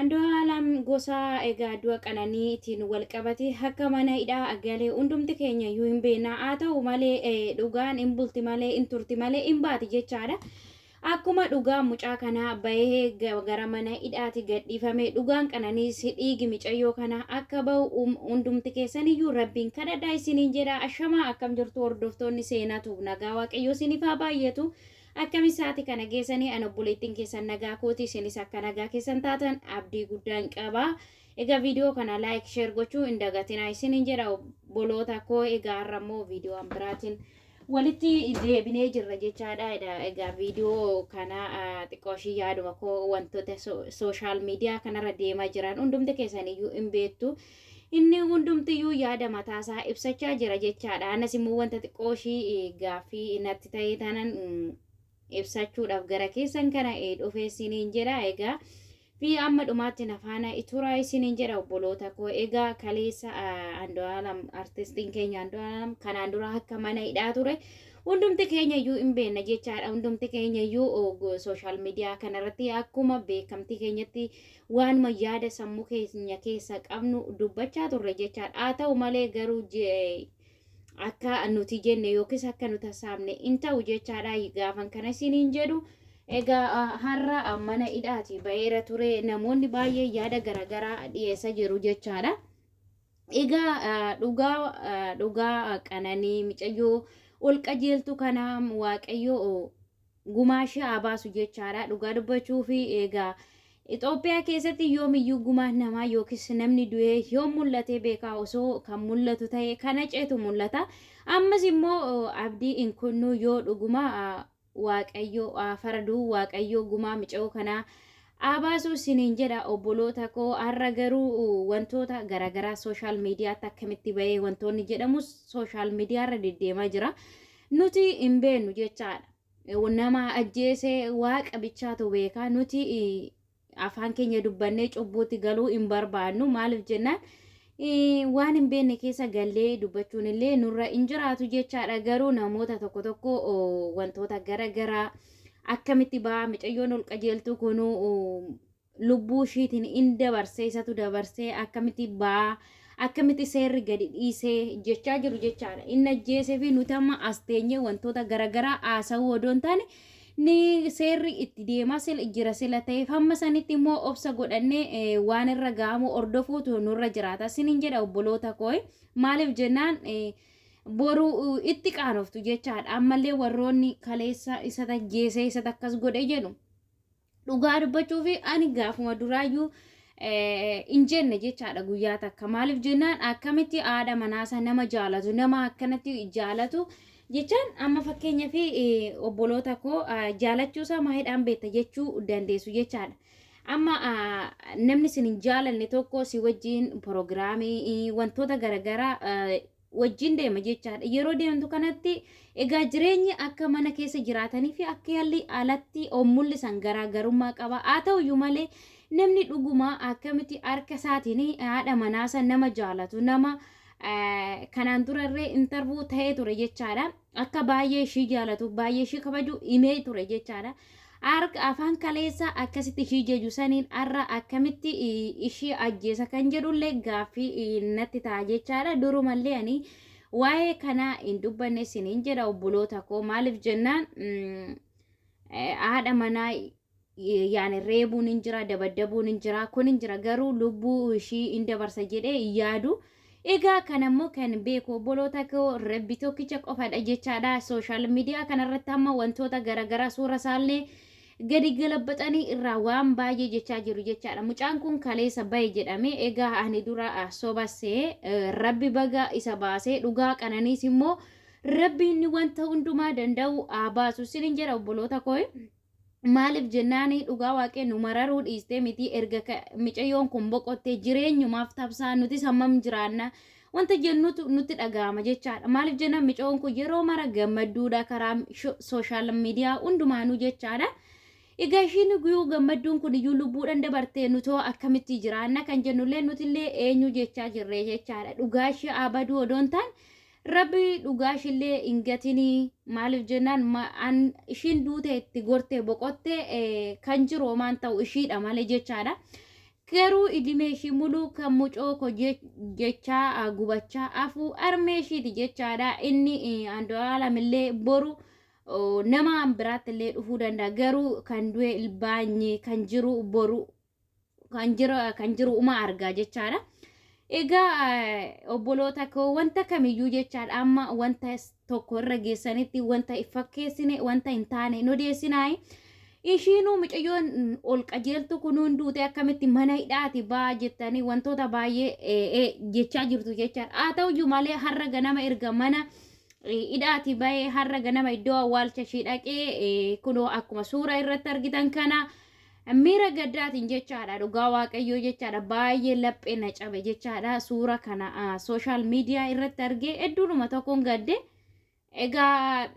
Andu'aalam gosa egaa du'a qananiitiin wal qabate akka mana hidhaa agalee hundumti keenya iyyuu hin beekna haa ta'u malee dhugaan hin bulti malee hin turti malee hin baati jechaadha. Akkuma dhugaa mucaa kanaa bahee gara mana hidhaati gadhiifame dhugaan qananiis dhiigi micayyoo kana akka bahu hundumti keessan iyyuu rabbiin kadhadhaa isiniin jedha. Ashamaa akkam jirtu hordoftoonni seenaatu nagaa waaqayyoo isiniif haa baay'atu. Akkami saati kana geessanii an obboleettiin keessan nagaa kooti isinis akka nagaa keessan taatan abdii guddaan qaba. Egaa viidiyoo kana laayik sheer gochuu hin dagatinaa isiniin jedha obboloota koo. Egaa har'ammoo viidiyoo biraatiin walitti deebinee jirra jechaadha. Egaa viidiyoo kana xiqqooshii yaaduma koo wantoota sooshaal miidiyaa kanarra deemaa jiran hundumti keessaniyyuu hin beektu. Inni hundumtiyyuu yaada mataasaa ibsachaa jira jechaadha. Anas immoo wanta xiqqooshii gaaffii natti ta'ee tanan ibsachuudhaaf gara keessan kana dhufee isiniin jedha. Egaa fi amma dhumaatti nafaana ituraa isiniin jedha obboloota koo. Egaa kaleessa Andu'aalam artistiin keenya Andu'aalam kanaan dura akka mana hidhaa ture hundumti keenya iyyuu hin beekna jechaadha. Hundumti keenya iyyuu sooshaal miidiyaa kanarratti akkuma beekamtii keenyatti waanuma yaada sammuu keenya keessa qabnu dubbachaa turre jechaadha. Haa ta'u malee garuu akka nuti jenne yookiis akka nuti saamne hin ta'u jechaadha. Gaafan kana isiniin jedhu egaa har'a mana hidhaati baheera ture. Namoonni baay'ee yaada garaagaraa dhiyeessaa jiru jechaadha. Egaa dhugaa qananii micayyoo ol qajeeltu kana waaqayyoo gumaashee haa baasu jechaadha. Dhugaa dubbachuu fi egaa Itoophiyaa keessatti yoomiyyuu gumaan namaa yookiis namni du'ee yoo mul'ate beekaa osoo kan mul'atu ta'e kana ceetu mul'ata. Ammas immoo abdii hin kunnu yoo dhuguma waaqayyoo faraduu waaqayyoo gumaa mica'uu kanaa haa baasu isiniin jedha obboloota koo. Har'a garuu wantoota garaagaraa sooshaal miidiyaatti akkamitti bahee wantoonni jedhamus sooshaal miidiyaarra deddeemaa jira. Nuti hin beeknu jechaadha. Nama ajjeesee waaqa bichaatu beekaa. Nuti afaan keenya dubbannee cubbuutti galuu hin barbaannu. Maaliif jennaan waan hin beekne keessa gallee dubbachuun illee nurra hin jiraatu jechaadha. Garuu namoota tokko tokko wantoota garaagaraa akkamitti ba'a micayyoon ol qajeeltu kunu lubbuu ishiitiin hin dabarsee isatu dabarsee akkamitti ba'a akkamitti seerri gadi dhiisee jechaa jiru jechaadha. Inni ajjeesee fi nuti amma as teenyee wantoota garaagaraa haasa'uu odoo hin taane ni seerri itti deemaa jira sila ta'eef hamma sanitti immoo obsa godhannee waan irra ga'amu hordofuutu nurra jiraata isiniin jedha obboloota koo. Maaliif jennaan boru itti qaanoftu jechaadha. Ammallee warroonni kaleessa isa ajjeesee isa akkas godhe jedhu dhugaa dubbachuu fi ani gaafuma duraayyuu hin jenne jechaadha guyyaa takka. Maaliif jennaan akkamitti haadha manaasa nama jaalatu nama akkanatti jaalatu jechaan amma fakkeenya fi obboloota koo jaalachuusaa maayidhaan beekta jechuu dandeessu jechaadha. Amma namni isin hin jaalanne tokko si wajjin proogiraamii wantoota garaagaraa wajjin deema jechaadha. Yeroo deemtu kanatti egaa jireenyi akka mana keessa jiraatanii fi akka yaalli alatti mul'isan garaagarummaa qaba. Haa ta'uyyuu malee namni dhuguma akkamitti harka isaatiin haadha manaasa nama jaalatu nama kanaan durarree intarvuu ta'ee ture jechaadha. Akka baay'ee ishii jaalatu baay'ee ishii kabaju himee ture jechaadha. Afaan kaleessa akkasitti ishii jeju saniin har'a akkamitti ishii ajjeesa kan jedhullee gaaffii natti ta'a jechaadha. Durumallee ani waa'ee kanaa hin dubbanne isiniin jedha obboloota koo. Maaliif jennaan haadha manaa yaani reebuun hin jira dabaddabuun hin jira kun hin jira garuu lubbuu ishii hin dabarsa jedhee yaadu. Egaa kanammoo kan beeku obboloota koo rabbi tokkicha qofadha jechaadha. Sooshaal miidiyaa kanarratti amma wantoota garaagaraa suura isaallee gadi galabbatanii irraa waan baay'ee jechaa jiru jechaadha. Mucaan kun kaleessa bahe jedhame egaa ani dura sobasee rabbi baga isa baasee dhugaa qananiis immoo rabbi inni wanta hundumaa danda'u haa baasu isiniin jedha obboloota koo. Maaliif jennaan dhugaa waaqee nu mararuu dhiistee miti erga micayyoon kun boqottee jireenyumaaf tabsaa nuti sammam jiraanna wanta jennutu nutti dhaga'ama jechaadha. Maaliif jennaan micayyoon kun yeroo mara gammadduudha karaa sooshaal miidiyaa hundumaanuu jechaadha. Egaa ishiin guyyuu gammadduun kun iyyuu lubbuudhaan dabartee nutoo akkamitti jiraanna kan jennullee nutillee eenyu jechaa jirre jechaadha. Dhugaa ishee abaduu odoon ta'an Rabbi dhugaashillee ingatini maaliif jennaan ishiin duute itti gorte boqotte kan jiru homaan ta'u ishiidha malee jechaadha. garuu idimeeshii muluu kan mucoo ko jechaa gubachaa afuu armeeshiiti jechaadha. Inni Andu'aalamillee boru nama biraattillee dhufuu danda'a. Garuu kan du'e ilbaanyi kan jiru boru kan jiru uma argaa jechaadha. Egaa obboloota koo wanta kamiyyuu jechaadha amma wanta tokko irra geessanitti wanta fakkeessine wanta hin taane nu deessinaayi. Ishiinuu mucayyoon ol qajeeltu kunuun duute akkamitti mana hidhaati baa jettanii wantoota baay'ee jechaa jirtu jechaadha. Haa ta'uyyuu malee har'a ganama erga mana hidhaati bahee har'a ganama iddoo awwaalcha ishii dhaqee kunoo akkuma suura irratti argitan kana miira gaddaatiin jechaadha. Dhugaa waaqayyoo jechaadha baay'ee laphee na cabe jechaadha. Suura kana sooshaal miidiyaa irratti argee hedduudhuma tokkoon gadde. Egaa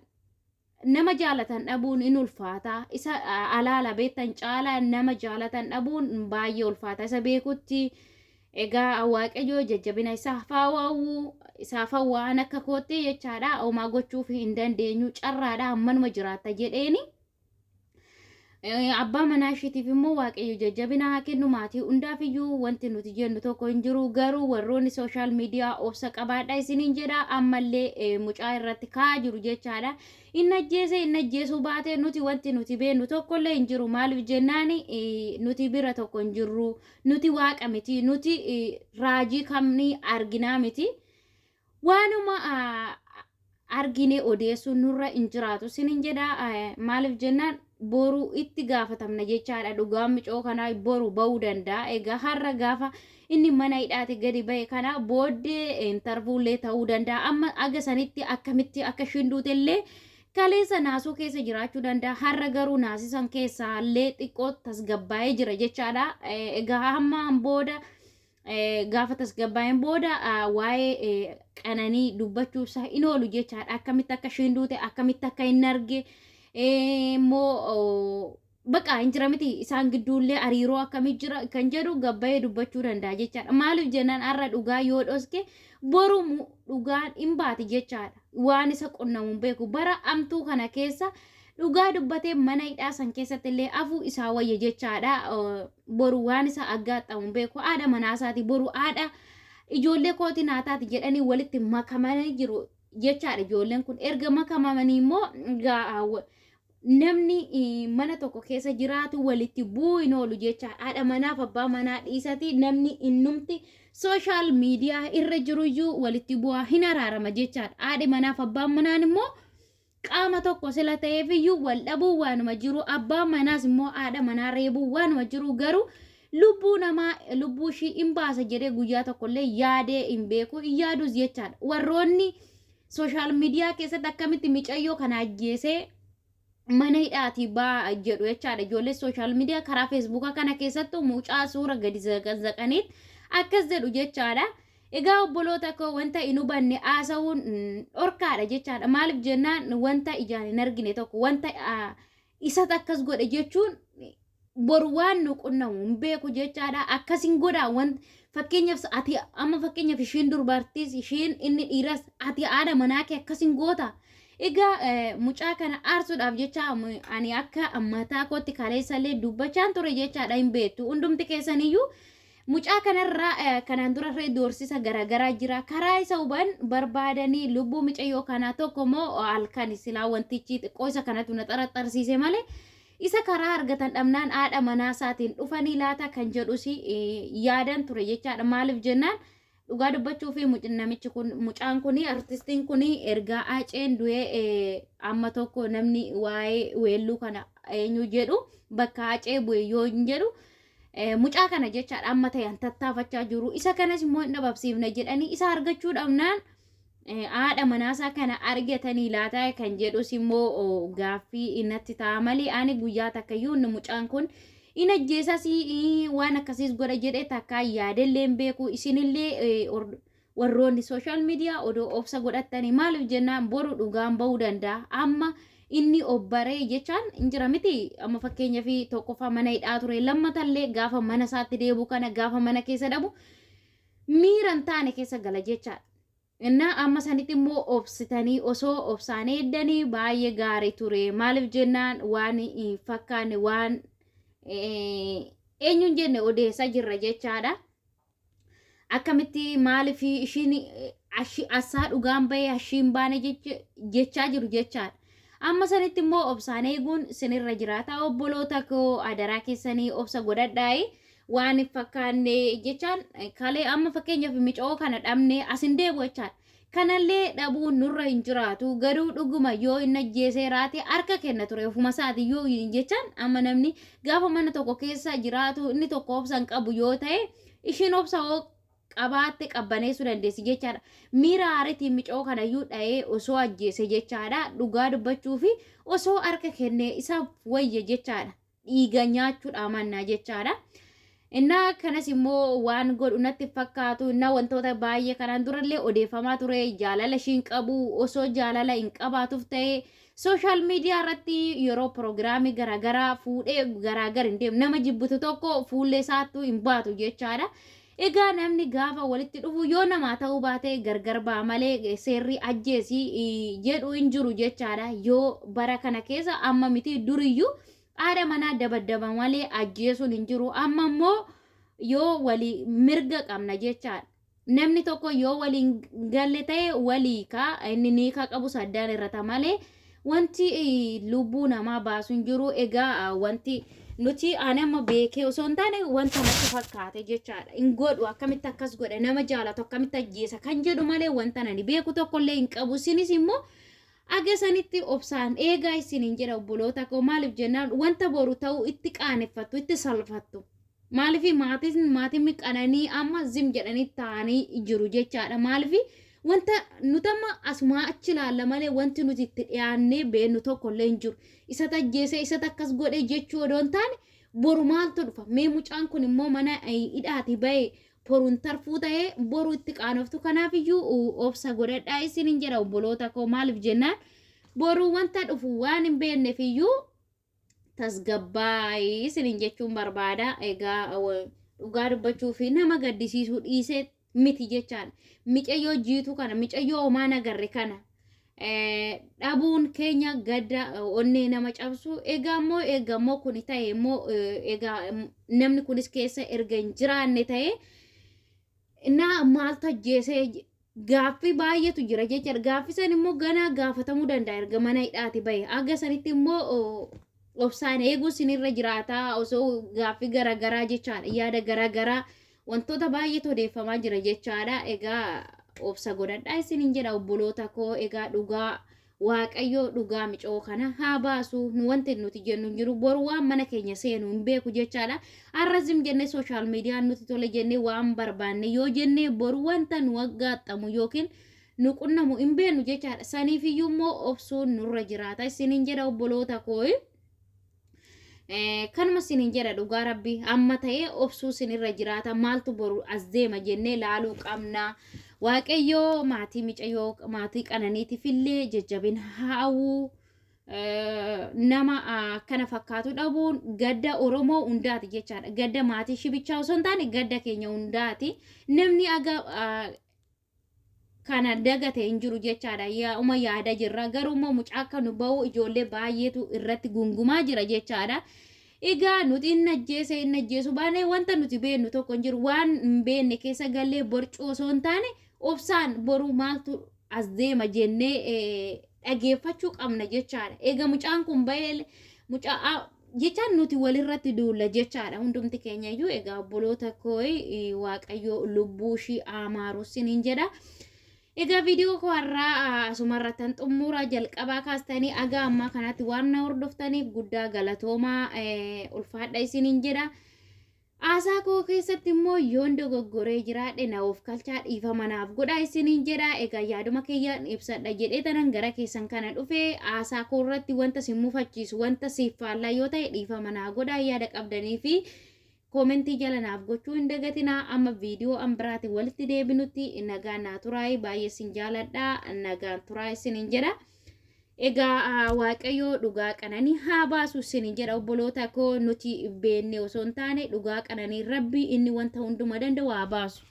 nama jaalatan dhabuun in ulfaata. Isa alaala beektan caalaa nama jaalatan dhabuun baay'ee ulfaata. Isa beekutti egaa waaqayyoo jajjabina isaaf waan akka kootti jechaadha. Homaa gochuuf hin dandeenyu carraadha ammanuma jiraatta jedheeni. Abbaa manaa ishiitiif immoo waaqayyo jajjabina haa kennu. Maatii hundaafiyyuu wanti nuti jennu tokko hin jiru. Garuu warroonni sooshaal miidiyaa obsa qabaadha isiniin jedha. Ammallee mucaa irratti kaa'aa jiru jechaadha. Inni ajjeesuu baate nuti wanti nuti beenu tokkollee hin jiru. Maaliif jennaan nuti bira tokko hin jirru. Nuti waaqa miti. Nuti raajii kamni arginaa miti. Waanuma argine odeessuun nurra hin jiraatu isiniin jedha. Maaliif jennaan boru itti gaafatamna jechaadha. Dhugaan mucoo kanaa boru ba'uu danda'a. Egaa har'a gaafa inni mana hidhaati gadi ba'e kana booddee intarvuullee ta'uu danda'a. Amma aga sanitti akkamitti akka ishiin duutellee kaleessa naasuu keessa jiraachuu danda'a. Har'a garuu naasisan keessaallee xiqqoo tasgabbaa'ee jira jechaadha. Egaa hammaan booda gaafa tasgabbaa'een booda waa'ee qananii dubbachuusaa in oolu jechaadha. Akkamitti akka ishiin duute akkamitti akka hin arge immoo baqa hin jira miti isaan gidduullee hariiroo akkamii jira kan jedhu gabbayee dubbachuu danda'a jechaadha. Maaliif jennaan har'a dhugaa yoo dhoske boru dhugaan hin baati jechaadha. Waan isa qunnamuun beeku bara amtuu kana keessa dhugaa dubbatee mana hidhaa san keessatti illee afuu isaa wayya jechaadha. Boru waan isa aggaaxamuun beeku haadha manaasaati. Boru haadha ijoollee kooti naataati jedhanii walitti makamanii jiru jechaadha. Ijoolleen kun erga makamamanii immoo namni mana tokko keessa jiraatu walitti bu'uu hin oolu jechaadha. Haadha manaaf abbaa manaa dhiisati namni innumti sooshaal miidiyaa irra jiruyyuu walitti bu'aa hin araarama jechaadha. Haadhi manaaf abbaan manaan immoo qaama tokko sila ta'eefiyyuu wal dhabuu waanuma jiru. Abbaan manaas immoo haadha manaa reebuu waanuma jiru. Garuu lubbuu namaa lubbuu ishii hin baasa jedhee guyyaa tokkollee yaadee hin beeku hin yaadus jechaadha. Warroonni sooshaal miidiyaa keessatti akkamitti mucayyoo kana ajjeesee mana hidhaati baa jedhu jechaadha. Ijoollee sooshaal miidiyaa karaa feesbuukaa kana keessattuu mucaa suura gadi zaqaniit akkas jedhu jechaadha. Egaa obboloota koo wanta hin hubanne haasa'uun dhorkaadha jechaadha. Maaliif jennaan wanta ijaan hin argine tokko wanta isat akkas godhe jechuun boru waan nu qunnamu hin beeku jechaadha. Akkasin godhaa wanta fakkeenyaaf ati amma fakkeenyaaf ishiin dubartiis ishiin inni dhiiras ati haadha manaa kee akkasin goota. Egaa mucaa kana aarsuudhaaf jecha ani akka mataa kootti kaleessallee dubbachaan ture jechaadha hin beektu. Hundumti keessaniyyuu mucaa kanarraa kanaan durarree doorsisa garaagaraa jira. Karaa isa huban barbaadanii lubbuu mucayyoo kanaa tokko immoo halkan silaa wantichi xiqqoo isa kanatu na xaraxarsiise malee isa karaa argatan dhabnaan haadha manaa isaatiin dhufanii laata kan jedhus yaadan ture jechaadha. Maaliif jennaan dhugaa dubbachuu fi namichi kun mucaan kun artistiin kun ergaa Aceen du'ee amma tokko namni waa'ee weelluu kana eenyu jedhu bakka Acee bu'e yoo hin jedhu mucaa kana jechaadha amma ta'an tattaafachaa jiru. Isa kanas immoo hin dhabamsiifne jedhanii isa argachuu dhabnaan haadha manaasaa kana argatanii laata kan jedhus immoo gaaffii innatti ta'a malee ani guyyaa takkayyuu mucaan kun in ajjeesas waan akkasiis godha jedhee takka yaadellee hin beeku. Isinillee warroonni sooshaal miidiyaa odoo obsa godhattanii maaliif jennaan boru dhugaan ba'uu danda'a. Amma inni obbaree jechaan hin jira miti. Amma fakkeenyaaf tokkoffaa mana hidhaa ture lammatallee gaafa mana isaatti deebi'u kana gaafa mana keessa dhabu miira hin taane keessa gala jechaadha. Innaa amma sanitti immoo obsitanii osoo obsaan eeddanii baay'ee gaarii ture. Maaliif jennaan waan fakkaanne waan eenyuun jenne odeessaa jirra jechaadha. Akkamitti maaliif ishiin asaa dhugaan bahee ashiin baane jechaa jiru jechaadha. Amma sanitti immoo obsaan eeguun sinirra jiraata. Obboloota koo adaraa keessanii obsa godhadhaayi. Waan fakkaanne jechaan kalee amma fakkeenyaaf micoo kana dhabne asin deebu jechaadha. Kanallee dhabuun nurra hin jiraatu. Garuu dhuguma yoo inni ajjeesee raate harka kenna ture ofuma isaati yoo jechaan amma namni gaafa mana tokko keessa jiraatu inni tokko obsa hin qabu yoo ta'e ishiin obsa qabaatte qabbaneessuu dandeessi jechaadha. Miira aariitiin micoo kanayyuu dha'ee osoo ajjeese jechaadha. Dhugaa dubbachuu fi osoo harka kennee isaaf wayya jechaadha. Dhiiga nyaachuudha mannaa jechaadha. Innaa kanas immoo waan godhu natti fakkaatu innaa wantoota baay'ee kanaan durallee odeeffamaa ture jaalala ishiin qabu osoo jaalala hin qabaatuuf ta'e sooshaal miidiyaa irratti yeroo piroogiraamii garaagaraa fuudhee garaagara hin deemu nama jibbutu tokko fuullee isaattuu hin baatu jechaadha. Egaa namni gaafa walitti dhufu yoo namaa ta'uu baate gargar baa malee seerri ajjeesii jedhu hin jiru jechaadha. Yoo bara kana keessa amma miti duriyyuu aada manaa dabaddaba malee ajjeesuun hin jiru. Amma immoo yoo walii mirga qabna jechaadha. Namni tokko yoo waliin galle ta'e walii kaa inni ni ka qabu saddaan irrata malee wanti lubbuu namaa baasu hin jiru. Egaa wanti nuti anama beekee osoo hin taane wanta natti fakkaate jechaadha. Hin godhu akkamitti akkas godhe nama jaalatu akkamitti ajjeesa kan jedhu malee wanta nani beeku tokkollee hin qabu. Isinis immoo agasanitti obsaan eegaa isiniin jedha obboloota koo maaliif jennaan wanta boru ta'uu itti qaaneffattu itti salphattu. Maaliif maatiin qananii amma zim jedhanii taa'anii jiru jechaadha. Maaliif wanta nuti amma asumaa achi ilaalla malee wanti nuti itti dhiyaannee beeknu tokkollee hin jiru. Isa tajjeesee isa akkas godhe jechuu odoo hin taane boru maaltu dhufa? Mee mucaan kun immoo mana hidhaati bahee boruun tarfuu ta'ee boru itti qaanoftu. Kanaafiyyuu obsa godhadhaa isiniin jedha obboloota koo maaliif jennaan boru wanta dhufu waan hin beekneefiyyuu tasgabbaa'ii isiniin jechuun barbaada. Egaa dhugaa dubbachuu fi nama gaddisiisuu dhiisee miti jechaadha. Micayyoo jiitu kana micayyoo homaa nagarre kana dhabuun keenya gadda onnee nama cabsu. Egaa immoo kun ta'e immoo egaa namni kunis keessa erga hin jiraanne ta'e innaa maaltu ajjeesee gaaffii baay'eetu jira jechaadha. Gaaffii san immoo ganaa gaafatamuu danda'a erga mana hidhaati bahe. Aga sanitti immoo obsaan eeguu sinirra jiraata osoo gaaffii garaagaraa jechaadha. Yaada garaagaraa wantoota baay'eetu odeeffamaa jira jechaadha. Egaa obsa godhadhaa isiniin jedha obboloota koo. Egaa dhugaa waaqayyoo dhugaa micoo kana haa baasu. Nu wanti nuti jennu hin jiru boru waan mana keenya seenu hin beeku jechaadha. Arrazim jennee sooshaal miidiyaan nuti tole jennee waan barbaanne yoo jennee boru wanta nu waggaaxamu yookiin nu qunnamu hin beeknu jechaadha. Saniifiyyuu immoo obsuun nurra jiraata isiniin jedha obboloota koo. Kanuma isiniin jedha dhugaa rabbii amma ta'ee obsuu isinirra jiraata. Maaltu boru as deema jennee laaluu qabna. Waaqayyoo maatii micayyoo maatii qananiitiif illee jajjabina haawuu nama kana fakkaatu dhabuun gadda Oromoo hundaati jechaadha. Gadda maatii shibichaa osoo hin taane gadda keenya hundaati. Namni kana dagate hin jiru jechaadha. Yaa'uma yaada jirra. Garuu immoo mucaa akka nu bahu ijoollee baay'eetu irratti gungumaa jira jechaadha. Egaa nuti inni ajjeesu baane wanta nuti beeknu tokko hin jiru. Waan hin beekne keessa gallee borcuu osoo hin taane obsaan boru maaltu as deema jennee dhageeffachuu qabna jechaadha. Egaa mucaan kun bahee mucaa jechaan nuti walirratti duulla jechaadha. Hundumti keenya iyyuu egaa obboloota koo waaqayyoo lubbuu ishii amaaru isiniin jedha. Egaa viidiyoo koo har'aa asumarrattan xumuraa jalqabaa kaastanii aga ammaa kanatti waan na hordoftaniif guddaa galatoomaa ulfaadha isiniin jedha. Aasaa koo keessatti immoo yoon dogoggoree jiraadhe na of kalchaa dhiifama naaf godhaa isiniin jedha. Egaa yaaduma keeyyaan ibsadha jedhee tanan gara keessan kana dhufe aasaa koo irratti wanta si mufachiisu wanta siif faallaa yoo ta'e dhiifama naa godhaa yaada qabdanii fi koomentii jala naaf gochuu hin dagatinaa. Amma viidiyoo ambiraati walitti deebinutti nagaan naa turaay baay'ee sin jaaladha. Nagaan turaa isiniin jedha. Egaa waaqayyoo dhugaa qananii haa baasu isiniin jedha obboloota koo. Nuti beenne osoo hin taane dhugaa qananii rabbii inni wanta hunduma danda'u haa baasu.